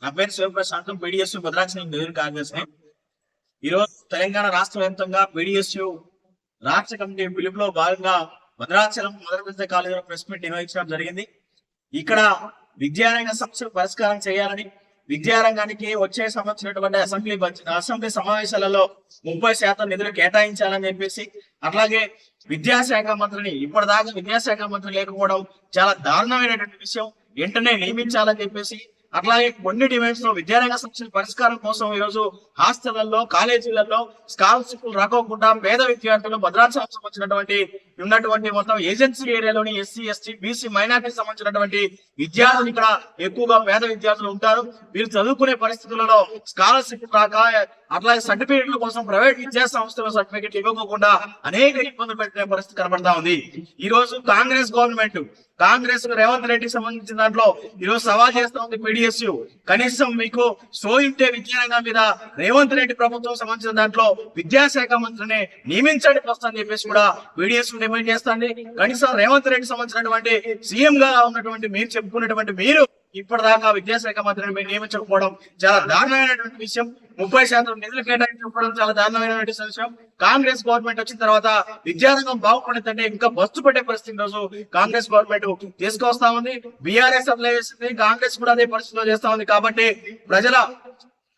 నా పేరు Siva Prasanth, PDSU Bhadrachalam division Congress. ఈరోజు తెలంగాణ రాష్ట్ర వ్యాప్తంగా పీడిఎస్యు రాష్ట్ర కమిటీ పిలుపులో భాగంగా భద్రాచలం మొదటి కాలేజీలో ప్రెస్ మీట్ నిర్వహించడం జరిగింది. ఇక్కడ విద్యారంగ సమస్యలు పరిష్కారం చేయాలని, విద్యారంగానికి వచ్చే సంబంధించినటువంటి అసెంబ్లీ సమావేశాలలో 30% నిధులు కేటాయించాలని చెప్పేసి, అట్లాగే విద్యాశాఖ మంత్రిని ఇప్పటిదాకా విద్యాశాఖ మంత్రి లేకపోవడం చాలా దారుణమైనటువంటి విషయం, వెంటనే నియమించాలని చెప్పేసి, అట్లాగే కొన్ని డిమాండ్స్ లో విద్యారంగ సమస్యల పరిష్కారం కోసం ఈరోజు హాస్టళ్లలో, కాలేజీలలో స్కాలర్షిప్లు రాకోకుండా పేద విద్యార్థులు భద్రాచలం సంబంధించినటువంటి ఉన్నటువంటి మొత్తం ఏజెన్సీ ఏరియాలోని ఎస్సీ, ఎస్టీ, బీసీ, మైనార్టీకి సంబంధించినటువంటి విద్యార్థులు ఇక్కడ ఎక్కువగా పేద విద్యార్థులు ఉంటారు. వీరు చదువుకునే పరిస్థితులలో స్కాలర్షిప్ రాక, అట్లాగే సర్టిఫికేట్ల కోసం ప్రైవేట్ విద్యా సంస్థల సర్టిఫికేట్ ఇవ్వకుండా అనేక ఇబ్బందులు పెట్టే పరిస్థితి కనబడతా ఉంది. ఈ రోజు కాంగ్రెస్ రేవంత్ రెడ్డికి సంబంధించిన దాంట్లో ఈరోజు సవాల్ చేస్తా ఉంది పీడిఎస్యు. కనీసం మీకు సోయింటే విద్యారంగం మీద రేవంత్ రెడ్డి ప్రభుత్వం సంబంధించిన దాంట్లో విద్యాశాఖ మంత్రిని నియమించండి వస్తుందని చెప్పేసి కూడా పీడిఎస్యు డిమాండ్ చేస్తుంది. కనీసం రేవంత్ రెడ్డి సంబంధించినటువంటి సీఎం గా ఉన్నటువంటి మీరు చెప్పుకున్నటువంటి మీరు ఇప్పటిదాకా విద్యాశాఖ మంత్రిని నియమించకపోవడం చాలా దారుణమైనటువంటి విషయం. 30% నిధులు కేటాయించకపోవడం చాలా దారుణమైనటువంటి విషయం. కాంగ్రెస్ గవర్నమెంట్ వచ్చిన తర్వాత విద్యారంగం బాగుపడుతుంటే ఇంకా బస్సు పెట్టే పరిస్థితి రోజు కాంగ్రెస్ గవర్నమెంట్ తీసుకొస్తా ఉంది. బీఆర్ఎస్ అప్లై చేస్తుంది, కాంగ్రెస్ కూడా అదే పరిస్థితిలో చేస్తా ఉంది. కాబట్టి ప్రజల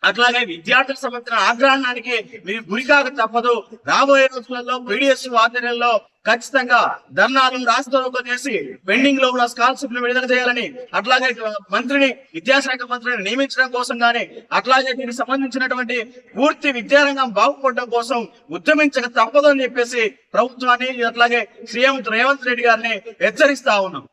అట్లాగే విద్యార్థులకు సంబంధించిన ఆగ్రహానికి మీరు గురికాక తప్పదు. రాబోయే రోజులలో పీడిఎస్యు ఆధ్వర్యంలో ఖచ్చితంగా ధర్నాలు, రాష్ట్రాలు చేసి పెండింగ్ లో ఉన్న స్కాలర్షిప్లు విడుదల చేయాలని, అట్లాగే విద్యాశాఖ మంత్రిని నియమించడం కోసం గానీ, అట్లాగే దీనికి సంబంధించినటువంటి పూర్తి విద్యారంగం బాగుపడడం కోసం ఉద్యమించక తప్పదు అని చెప్పేసి ప్రభుత్వాన్ని, అట్లాగే సీఎం రేవంత్ రెడ్డి గారిని హెచ్చరిస్తా ఉన్నాం.